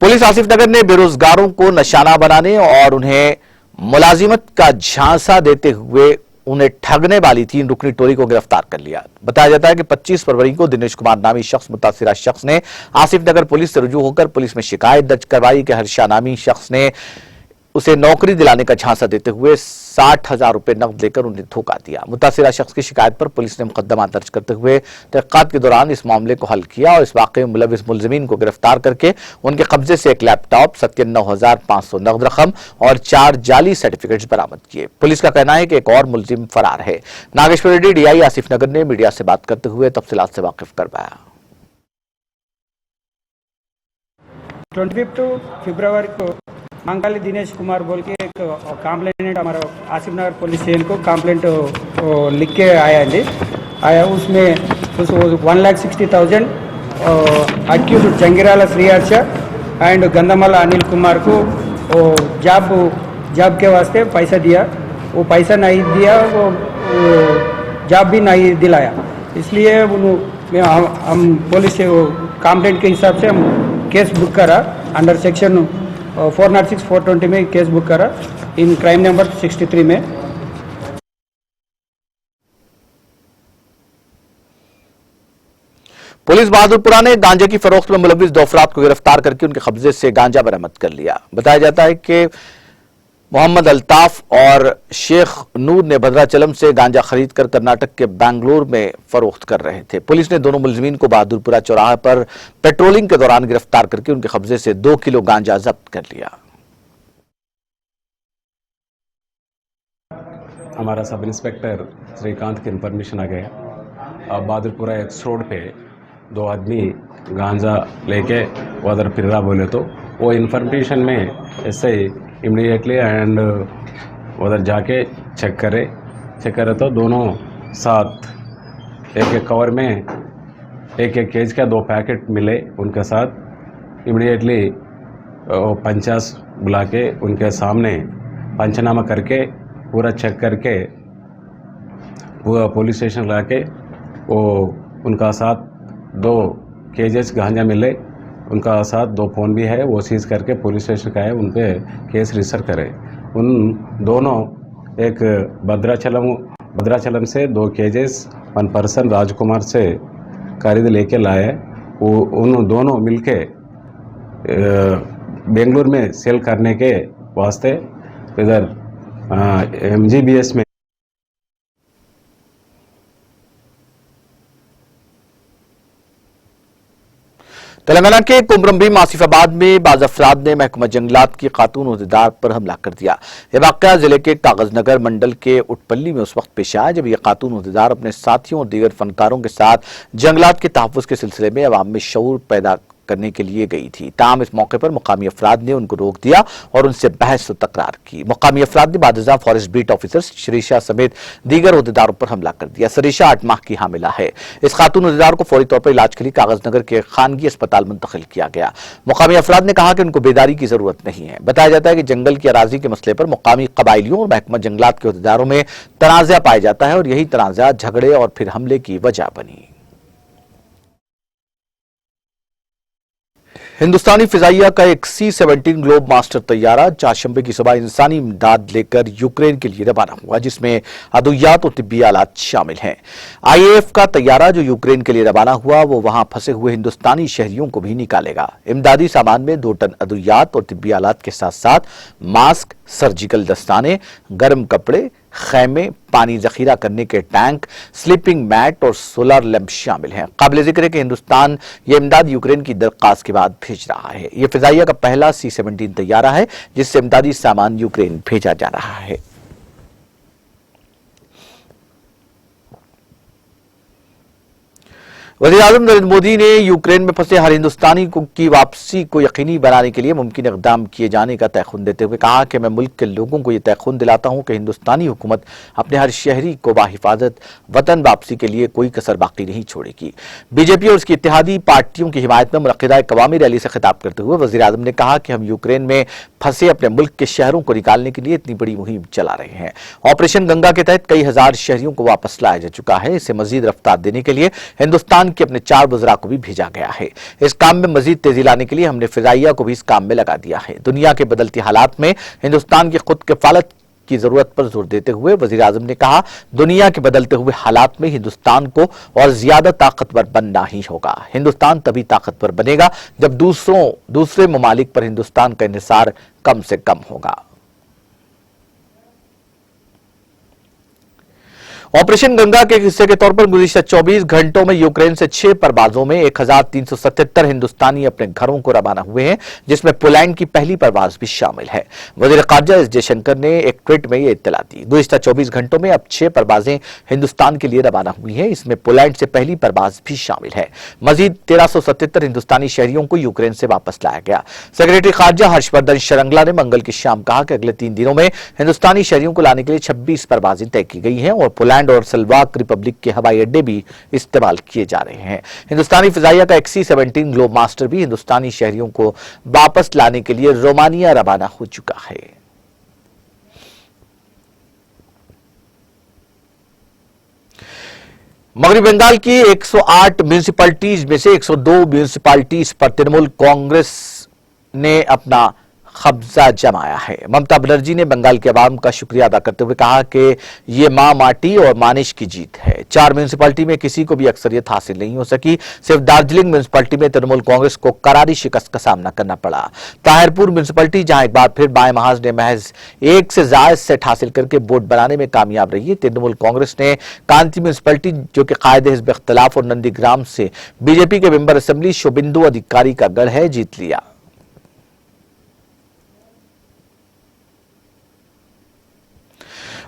Speaker 1: पुलिस आसिफ नगर ने बेरोजगारों को निशाना बनाने और उन्हें मुलाजिमत का झांसा देते हुए उन्हें ठगने वाली 3 रुकनी टोली को गिरफ्तार कर लिया। बताया जाता है कि 25 फरवरी को दिनेश कुमार नामी शख्स, मुतासिरा शख्स ने आसिफ नगर पुलिस से रुजू होकर पुलिस में शिकायत दर्ज करवाई कि हर्षा नामी शख्स ने उसे नौकरी दिलाने का झांसा देते हुए 60,000 रुपए नकद लेकर उन्हें धोखा दिया। मुतासिरा शख्स की शिकायत पर पुलिस ने मुकदमा दर्ज करते हुए तहकीकात के दौरान इस मामले को हल किया और इस वाकये में मुलविस मुलजिमीन को गिरफ्तार करके उनके कब्जे से एक लैपटॉप, 97,500 नकद रकम और 4 जाली सर्टिफिकेट्स बरामद किए। पुलिस का कहना है कि एक और मुलजिम फरार है। नागेश्वर रेड्डी डीआई आसिफ नगर ने मीडिया से बात करते हुए तफसीलात से वाकिफ करवाया।
Speaker 9: 25 फरवरी को मंगाली दिनेश कुमार बोल के एक कंप्लेंट हमारा आसिफ नगर पुलिस स्टेशन को कंप्लेंट लिख के आया उसमें 1,60,000 अक्यूज जंगिराला श्रीहर्ष एंड गंधमाला अनिल कुमार को जॉब के वास्ते पैसा दिया। वो पैसा नहीं दिया, वो जॉब भी नहीं दिलाया, इसलिए में हम पुलिस से वो कंप्लेंट के हिसाब से हम केस बुक करा अंडर सेक्शन 406 420 में केस बुक करा इन क्राइम नंबर 63 में।
Speaker 1: पुलिस बहादुरपुरा ने गांजे की फरोख्त में मुलविस 2 अफराद को गिरफ्तार करके उनके कब्जे से गांजा बरामद कर लिया। बताया जाता है कि मोहम्मद अल्ताफ और शेख नूर ने भद्राचलम से गांजा खरीद कर कर्नाटक के बेंगलुरु में फरोख्त कर रहे थे। पुलिस ने दोनों मुलजिमीन को बहादुरपुरा चौराहे पर पेट्रोलिंग के दौरान गिरफ्तार करके उनके कब्जे से 2 किलो गांजा जब्त कर लिया।
Speaker 10: हमारा सब इंस्पेक्टर श्रीकांत की इन्फॉर्मेशन आ गया। अब बहादुरपुरा एक्स रोड पे 2 आदमी गांजा लेके उधर फिर रहा बोले, तो वो इन्फॉर्मेशन में ऐसे ही इमीडिएटली एंड उधर जाके चेक करे तो दोनों साथ एक कवर में एक केज का 2 पैकेट मिले। उनके साथ इमीडिएटली पंचायत बुला के उनके सामने पंचनामा करके पूरा चेक करके पूरा पुलिस स्टेशन ला के वो उनका साथ 2 केजेस गांजा मिले। उनका साथ 2 फोन भी है, वो सीज करके पुलिस स्टेशन का है, उन पे केस रजिस्टर करे। उन दोनों एक भद्राचलम से 2 केजेस 1 पर्सन राजकुमार से खरीद लेके लाए। वो उन दोनों मिलके बेंगलुरु में सेल करने के वास्ते इधर MGBS में
Speaker 1: तेलंगाना के कुमरमभीम आसिफाबाद में बाज अफराद ने महकमा जंगलात की खातून ओहदेदार पर हमला कर दिया। यह वाकया जिले के कागजनगर मंडल के उटपल्ली में उस वक्त पेश आया जब यह खातून ओहदेदार अपने साथियों और दीगर फनकारों के साथ जंगलात के तहफ़्फ़ुज़ के सिलसिले में अवाम में शऊर पैदा करने के लिए गई थी। ताहम इस मौके पर मुकामी अफराद ने उनको रोक दिया और उनसे बहस व तकरार की। मुकामी अफराद ने बादशाह फॉरेस्ट बीट ऑफिसर शरीशा समेत दीगर ओहदेदारों पर हमला कर दिया। शरीशा 8 माह की हामिला है। इस खातून ओहदेदार को फौरी तौर पर इलाज के लिए कागजनगर के खानगी अस्पताल मुंतकिल किया गया। मुकामी अफराद ने कहा कि उनको बेदारी की जरूरत नहीं है। बताया जाता है कि जंगल की अराजी के मसले पर मुकामी कबाइलियों और महकमा जंगलात के ओहदेदारों में तनाज़ा पाया जाता है और यही तनाज़ा झगड़े और फिर हमले की वजह बनी। हिंदुस्तानी फिजाइया का एक C-17 ग्लोब मास्टर तैयारा चारशंबे की सुबह इंसानी इमदाद लेकर यूक्रेन के लिए रवाना हुआ, जिसमें अद्वियात और तिब्बी आलात शामिल हैं। IAF का तैयारा जो यूक्रेन के लिए रवाना हुआ वो वहां फंसे हुए हिंदुस्तानी शहरियों को भी निकालेगा। इमदादी सामान में 2 टन अद्वियात और तिब्बी आलात के साथ साथ मास्क, सर्जिकल दस्ताने, गर्म कपड़े, खैमे, पानी जखीरा करने के टैंक, स्लीपिंग मैट और सोलर लैंप शामिल हैं। काबिल जिक्र है कि हिंदुस्तान ये इमदाद यूक्रेन की दरख्वास्त के बाद भेज रहा है। यह फिजाइया का पहला C-17 तैयारा है जिससे इमदादी सामान यूक्रेन भेजा जा रहा है। वज़ीर-ए-आज़म नरेंद्र मोदी ने यूक्रेन में फंसे हर हिंदुस्तानी की वापसी को यकीनी बनाने के लिए मुमकिन इक़दाम किए जाने का तयख़ुन देते हुए कहा कि मैं मुल्क के लोगों को यह तयख़ुन दिलाता हूं कि हिंदुस्तानी हुकूमत अपने हर शहरी को बाहिफाजत वतन वापसी के लिए कोई कसर बाकी नहीं छोड़ेगी। बीजेपी और उसकी इत्तेहादी पार्टियों की हिमायत में मुनक़िदा कवामी रैली से खिताब करते हुए वज़ीर-ए-आज़म ने कहा कि हम यूक्रेन में फंसे अपने मुल्क के शहरों को निकालने के लिए इतनी बड़ी मुहिम चला रहे हैं। ऑपरेशन गंगा के तहत कई हजार शहरियों को वापस लाया जा चुका है। इसे मजीद रफ्तार देने के लिए हिंदुस्तान के अपने 4 वज़रा को भी भेजा गया है। इस काम में मजीद तेजी लाने के लिए हमने फिजाइया को भी इस काम में लगा दिया है। दुनिया के बदलती हालात में हिंदुस्तान की खुद किफालत की जरूरत पर जोर देते हुए वज़ीर-ए-आज़म ने कहा, दुनिया के बदलते हुए हालात में हिंदुस्तान को और ज्यादा ताकतवर बनना ही होगा। हिंदुस्तान तभी ताकतवर बनेगा जब दूसरे ममालिक पर हिंदुस्तान का इंहिसार कम से कम होगा। ऑपरेशन गंगा के हिस्से के तौर पर गुज़िश्ता 24 घंटों में यूक्रेन से 6 परवाजों में 1377 हिंदुस्तानी अपने घरों को रवाना हुए हैं, जिसमें पोलैंड की पहली परवाज भी शामिल है। वज़ीर ख़ारजा एस जयशंकर ने एक ट्वीट में यह इत्तला दी। गुज़िश्ता 24 घंटों में अब 6 परवाजें हिंदुस्तान के लिए रवाना हुई हैं। इसमें पोलैंड से पहली परवाज भी शामिल है। मजीद 1377 हिंदुस्तानी शहरियों को यूक्रेन से वापस लाया गया। सेक्रेटरी ख़ारजा हर्षवर्धन श्रृंगला ने मंगल की शाम कहा कि अगले 3 दिनों में हिंदुस्तानी शहरियों को लाने के लिए 26 परवाजें तय की गई हैं और पोलैंड और स्लोवाक रिपब्लिक के हवाई अड्डे भी इस्तेमाल किए जा रहे हैं। हिंदुस्तानी फिजाइया का एक C-17 ग्लोब मास्टर भी हिंदुस्तानी शहरियों को वापस लाने के लिए रोमानिया रवाना हो चुका है। मगरबी बंगाल की 108 म्यूनिसिपैलिटीज में से 102 म्यूनिसिपैलिटीज पर तृणमूल कांग्रेस ने अपना कब्जा जमाया है। ममता बनर्जी ने बंगाल के अवाम का शुक्रिया अदा करते हुए कहा कि ये मां माटी और मानिश की जीत है। 4 म्यूनिसिपैलिटी में किसी को भी अक्सरियत हासिल नहीं हो सकी। सिर्फ दार्जिलिंग म्यूनिसिपैलिटी में तृणमूल कांग्रेस को करारी शिकस्त का सामना करना पड़ा। ताहिरपुर म्यूनिसिपैलिटी जहां एक बार फिर बाएं महाज ने महज 1 से ज्यादा सेट हासिल करके वोट बनाने में कामयाब रही है। तृणमूल कांग्रेस ने कांति म्यूनिसिपैलिटी जो कि कायदे हिज़्ब इख्तिलाफ और नंदीग्राम से बीजेपी के मेंबर असेंबली शुभेंदु अधिकारी का गढ़ है, जीत लिया।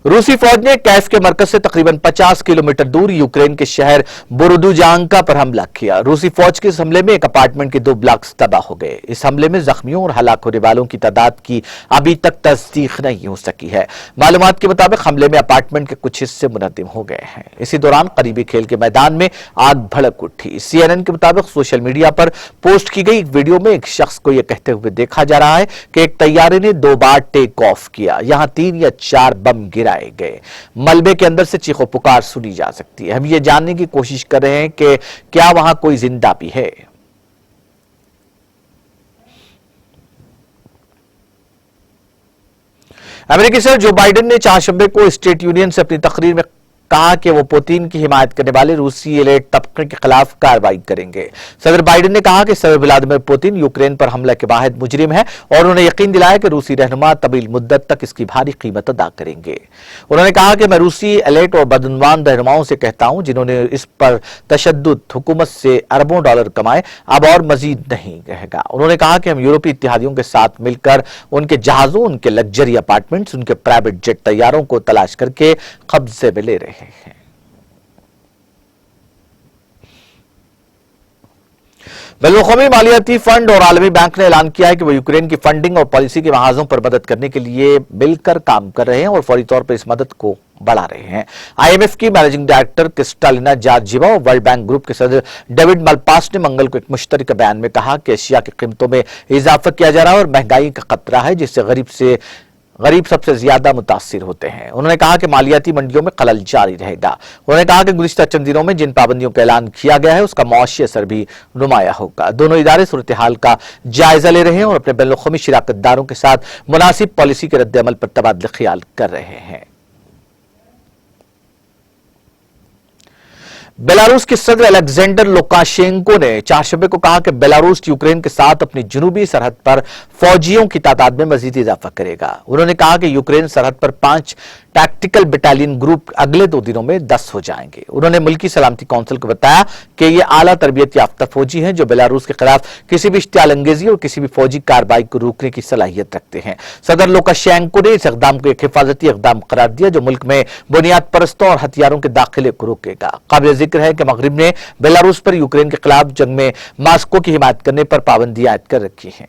Speaker 1: रूसी फौज ने कैफ के मरकज से तकरीबन 50 किलोमीटर दूर यूक्रेन के शहर बोरोदुजांका पर हमला किया। रूसी फौज के इस हमले में एक अपार्टमेंट के 2 ब्लॉक्स तबाह हो गए। इस हमले में जख्मियों और हलाक होने वालों की तादाद की अभी तक तस्दीक नहीं हो सकी है। मालूमात के मुताबिक हमले में अपार्टमेंट के कुछ हिस्से मुनहदिम हो गए हैं। इसी दौरान करीबी खेल के मैदान में आग भड़क उठी। CNN के मुताबिक सोशल मीडिया पर पोस्ट की गई एक वीडियो में एक शख्स को यह कहते हुए देखा जा रहा है कि एक तैयारे ने 2 बार टेक ऑफ किया। यहां 3 या 4 बम गिराए गए। मलबे के अंदर से चीखों पुकार सुनी जा सकती है। हम ये जानने की कोशिश कर रहे हैं कि क्या वहां कोई जिंदा भी है। अमेरिकी सदर जो बाइडेन ने चारशंबे को स्टेट यूनियन से अपनी तकरीर में कहा कि वो पुतिन की हिमायत करने वाले रूसी एलिट तबके के खिलाफ कार्रवाई करेंगे। सदर बाइडेन ने कहा कि सदर व्लादिमीर पुतिन यूक्रेन पर हमला के वाहिद मुजरिम है और उन्होंने यकीन दिलाया कि रूसी रहनुमा तवील मुद्दत तक इसकी भारी कीमत अदा करेंगे। उन्होंने कहा कि मैं रूसी एलिट और बदनवान रहनुमाओं से कहता हूं जिन्होंने इस पर तशद्दुद हुकूमत से अरबों डॉलर कमाए, अब और मजीद नहीं रहेगा। उन्होंने कहा कि हम यूरोपीय इत्तेहादियों के साथ मिलकर उनके जहाजों, उनके लग्जरी अपार्टमेंट्स, उनके प्राइवेट जेट तैयारों को तलाश करके कब्जे में ले रहे हैं। बैनुल-अक़वामी मालियाती फंड और आलमी बैंक ने ऐलान किया है कि वो यूक्रेन की फंडिंग और पॉलिसी के महाजों पर मदद करने के लिए मिलकर काम कर रहे हैं और फौरी तौर पर इस मदद को बढ़ा रहे हैं। IMF की मैनेजिंग डायरेक्टर क्रिस्टालिना जॉर्जिवा और वर्ल्ड बैंक ग्रुप के सदस्य डेविड मलपास ने मंगल को एक मुश्तरका बयान में कहा कि एशिया की कीमतों में इजाफा किया जा रहा है और महंगाई का खतरा है जिससे गरीब सबसे ज्यादा मुतासिर होते हैं। उन्होंने कहा कि मालियाती मंडियों में खलल जारी रहेगा। उन्होंने कहा कि गुज़िश्ता चंद दिनों में जिन पाबंदियों का ऐलान किया गया है उसका मौशी असर भी नुमाया होगा। दोनों इदारे सूरत हाल का जायजा ले रहे हैं और अपने बैनुल-अक़वामी शिराकतदारों के साथ मुनासिब पॉलिसी के रद्द-ए-अमल पर तबादला ख्याल कर रहे हैं। बेलारूस के सदर अलेक्जेंडर लुकाशेंको ने चारशंबे को कहा कि बेलारूस यूक्रेन के साथ अपनी जुनूबी सरहद पर फौजियों की तादाद में मजीद इजाफा करेगा। उन्होंने कहा कि यूक्रेन सरहद पर 5 टैक्टिकल बटालियन ग्रुप अगले 2 दिनों में 10 हो जाएंगे। उन्होंने मुल्की सलामती काउंसिल को बताया कि ये आला तरबियत याफ्ता फौजी हैं जो बेलारूस के खिलाफ किसी भी इश्तियाल अंगेजी और किसी भी फौजी कार्रवाई को रोकने की सलाहियत रखते हैं। सदर लुकाशेंको ने इस इक़दाम को एक हिफाजती इक़दाम करार दिया जो मुल्क में बुनियाद परस्तों और हथियारों के दाखिले को रोकेगा। काबिल जिक्र है कि मगरिब ने बेलारूस पर यूक्रेन के खिलाफ जंग में मास्को की हिमायत करने पर पाबंदी आयद कर रखी है।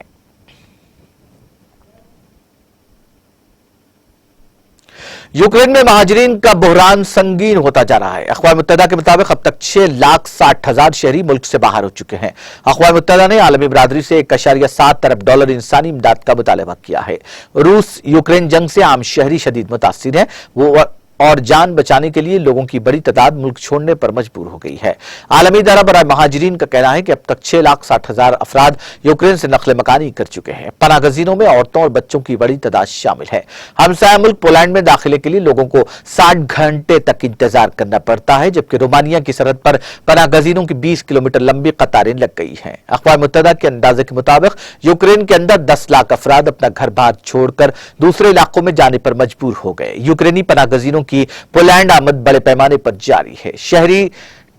Speaker 1: यूक्रेन में महाजरीन का बहरान संगीन होता जा रहा है। अक़वाम मुत्तहिदा के मुताबिक अब तक 6,60,000 शहरी मुल्क से बाहर हो चुके हैं। अक़वाम मुत्तहिदा ने आलमी बरादरी से $1.7 अरब इंसानी इमदाद का मुतालबा किया है। रूस यूक्रेन जंग से आम शहरी शदीद मुतासिर है वो और जान बचाने के लिए लोगों की बड़ी तादाद मुल्क छोड़ने पर मजबूर हो गई है। आलमी इदारा बराए महाजरीन का कहना है कि अब तक 6,60,000 अफराद यूक्रेन से नकल मकानी कर चुके हैं। पनागजीनों में औरतों और बच्चों की बड़ी तादाद शामिल है। हमसाया मुल्क पोलैंड में दाखिले के लिए लोगों को 60 घंटे तक इंतजार करना पड़ता है, जबकि रोमानिया की सरहद पर पनागजीनों की 20 किलोमीटर लंबी कतारें लग गई हैं। अक़वाम मुत्तहिदा के अंदाजे के मुताबिक यूक्रेन के अंदर 10 लाख अफराद अपना घर बार छोड़कर दूसरे इलाकों में जाने पर मजबूर हो गए। यूक्रेनी पनागजीनों की पोलैंड आमद बड़े पैमाने पर जारी है। शहरी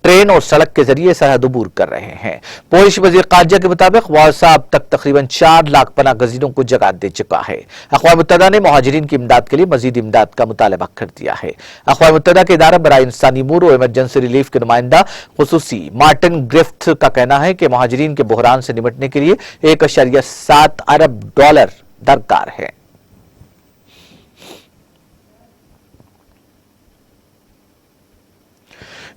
Speaker 1: ट्रेन और सड़क के जरिए सरहद अबूर कर रहे हैं। पोलिश वजीर खारजा के मुताबिक वारसा अब तक तकरीबन 4 लाख पनागजीनों को जगह दे चुका है। अक़वाम मुत्तहिदा ने मुहाजिरीन की इमदाद के लिए मजीद इमदाद का मुतालबा कर दिया है। अक़वाम मुत्तहिदा के इदारा बराए इंसानी अमूर और इमरजेंसी रिलीफ के नुमाइंदा खुसूसी मार्टिन ग्रिफ्थ का कहना है कि मुहाजिरीन के बहरान से निपटने के लिए $1.7 अरब दरकार है।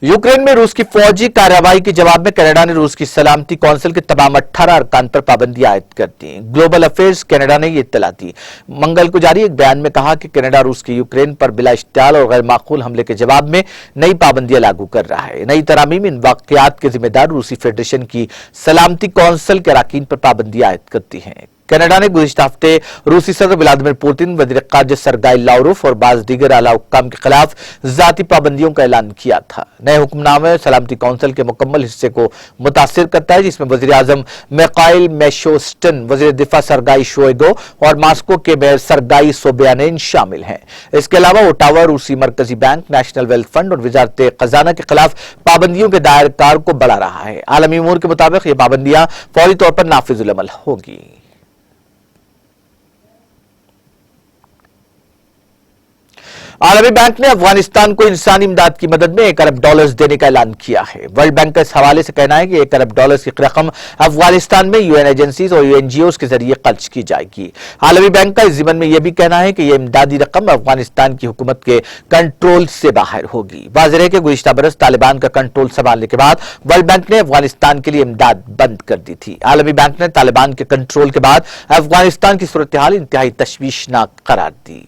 Speaker 1: यूक्रेन में रूस की फौजी कार्रवाई के जवाब में कनाडा ने रूस की सलामती काउंसिल के तमाम 18 अरकान पर पाबंदी आयद कर दी। ग्लोबल अफेयर्स कनाडा ने यह इत्तला दी। मंगल को जारी एक बयान में कहा कि कनाडा रूस के यूक्रेन पर बिला इश्तियाल और गैर माकूल हमले के जवाब में नई पाबंदियां लागू कर रहा है। नई तरामीम इन वाकयात के जिम्मेदार रूसी फेडरेशन की सलामती काउंसिल के अरकान पर पाबंदी आयद करती है। कनाडा ने गुज़िश्ता हफ्ते रूसी सदर व्लादिमीर पुतिन, वज़ीर ख़ारिजा सरगाई लावरोव और बाज़ दीगर आला हुक्काम के खिलाफ ज़ाती पाबंदियों का ऐलान किया था। नए हुक्मनामे सलामती काउंसिल के मुकम्मल हिस्से को मुतासिर करता है, जिसमें वज़ीर आज़म मिखाइल मिशोस्टिन, वज़ीर दिफा सरगाई शोइगु और मॉस्को के मेयर सरगाई सोबियानिन शामिल हैं। इसके अलावा ओटावा रूसी मरकजी बैंक, नेशनल वेल्थ फंड और वजारत खजाना के खिलाफ पाबंदियों के दायरेकार को बढ़ा रहा है। आलमी उमूर के मुताबिक ये पाबंदियां फौरी तौर पर नाफिजुल अमल होगी। आलमी बैंक ने अफगानिस्तान को इंसानी इमदाद की मदद में $1 अरब देने का ऐलान किया है। वर्ल्ड बैंक का इस हवाले से कहना है कि $1 अरब की रकम अफगानिस्तान में यूएन एजेंसीज और यूएनजीओज के जरिए खर्च की जाएगी। आलमी बैंक का इस ज़िमन में यह भी कहना है कि यह इमदादी रकम अफगानिस्तान की हुकूमत के कंट्रोल से बाहर होगी। वाज़ेह है कि गुज़िश्ता बरस तालिबान का कंट्रोल संभालने के बाद वर्ल्ड बैंक ने अफगानिस्तान के लिए इमदाद बंद कर दी थी। आलमी बैंक ने तालिबान के कंट्रोल के बाद अफगानिस्तान की सूरत हाल इंतहाई तशवीशनाक करार दी।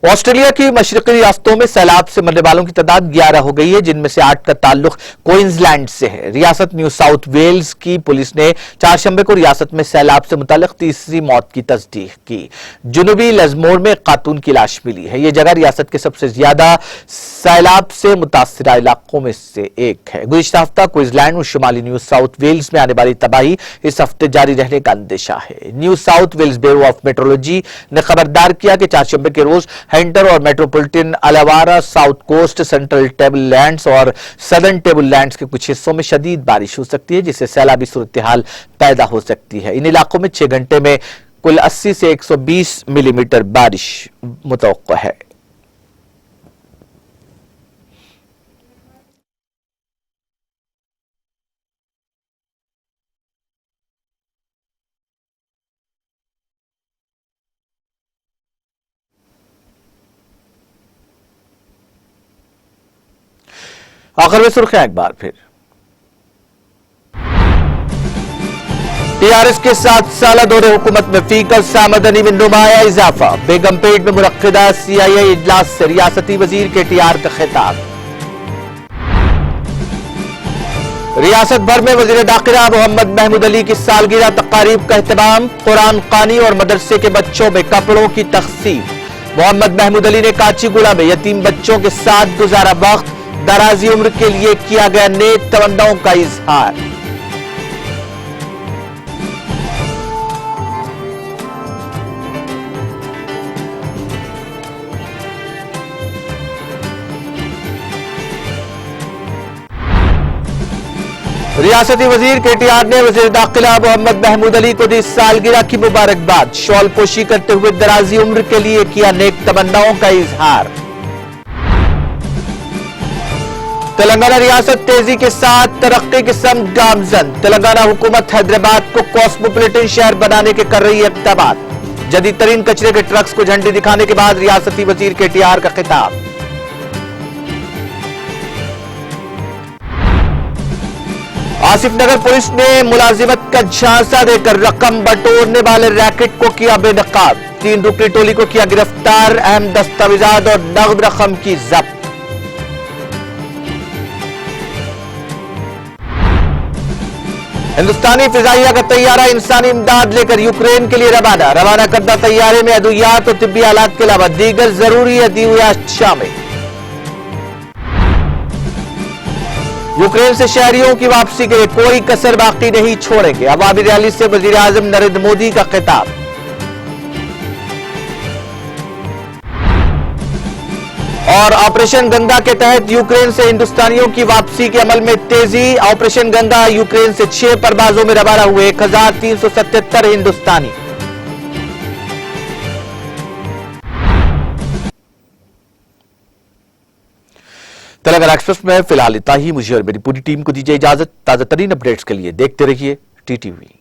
Speaker 1: ऑस्ट्रेलिया की मशरकी रियासतों में सैलाब से मरने वालों की तादाद 11 हो गई है, जिनमें से 8 का ताल्लुक क्वींसलैंड से है। रियासत न्यू साउथ वेल्स की पुलिस ने 4 शंबे को रियासत में सैलाब से मुताल्लिक तीसरी मौत की तस्दीक की। जुनूबी लजमोर में एक खातून की लाश मिली है। यह जगह रियासत के सबसे ज्यादा सैलाब से मुतासरा इलाकों में से एक है। गुज़िश्ता हफ्ता क्वींसलैंड और शुमाली न्यू साउथ वेल्स में आने वाली तबाही इस हफ्ते जारी रहने का अंदेशा है। New South Wales Bureau of Meteorology ने खबरदार किया कि 4 शंबे के रोज हेंटर और Metropolitan Illawarra, South Coast, Central Tablelands और सदर्न टेबल लैंड्स के कुछ हिस्सों में शदीद बारिश हो सकती है, जिससे सैलाबी सूरत हाल पैदा हो सकती है। इन इलाकों में 6 घंटे में कुल 80 से 120 मिलीमीटर बारिश मुतवक्को है। आखिर में सुर्खियां एक बार फिर। टीआरएस के 7 साल दौरे हुकूमत में फीकल सामदनी में नुमाया इजाफा। बेगमपेट में मुनक्किदा सीआईए इजलास से रियासती वजीर केटीआर का खिताब। रियासत भर में वजीर दाखिला मोहम्मद महमूद अली की सालगिरह तकारीब का एहतमाम। कुरान खानी और मदरसे के बच्चों में कपड़ों की तकसीम। मोहम्मद महमूद अली ने काचीगुड़ा में यतीम बच्चों के साथ गुजारा वक्त। दराजी उम्र के लिए किया गया नेक तमन्नाओं का इजहार। रियासती वजीर केटीआर ने वजीर दाखिला मोहम्मद महमूद अली को दी सालगिरह की मुबारकबाद। शॉल पोशी करते हुए दराजी उम्र के लिए किया नेक तमन्नाओं का इजहार। तेलंगाना रियासत तेजी के साथ तरक्की की समत गामजन। तेलंगाना हुकूमत हैदराबाद को कॉस्मोपॉलिटन शहर बनाने के कर रही है इक़दामात। जदीद तरीन कचरे के ट्रक्स को झंडी दिखाने के बाद रियासती वजीर केटीआर का खिताब। आसिफ नगर पुलिस ने मुलाजिमत का झांसा देकर रकम बटोरने वाले रैकेट को किया बेनकाब। 3 रुकनी टोली को किया गिरफ्तार। अहम दस्तावेजात और नगद रकम की जब्त। हिंदुस्तानी फिजाइया का तैयारा इंसानी इमदाद लेकर यूक्रेन के लिए रवाना करदा तैयारे में अद्वियात और तिब्बी आलात के अलावा दीगर जरूरी अद्वियात शामिल। यूक्रेन से शहरियों की वापसी के लिए कोई कसर बाकी नहीं छोड़ेंगे। अवामी रैली से वजीर आजम नरेंद्र मोदी का खिताब। और ऑपरेशन गंगा के तहत यूक्रेन से हिंदुस्तानियों की वापसी के अमल में तेजी। ऑपरेशन गंगा यूक्रेन से 6 परवाजों में रवाना हुए 1377 हिंदुस्तानी। तेलंगाना एक्सप्रेस में फिलहाल इतना ही। मुझे और मेरी पूरी टीम को दीजिए इजाजत। ताजा तरीन अपडेट्स के लिए देखते रहिए टीटीवी।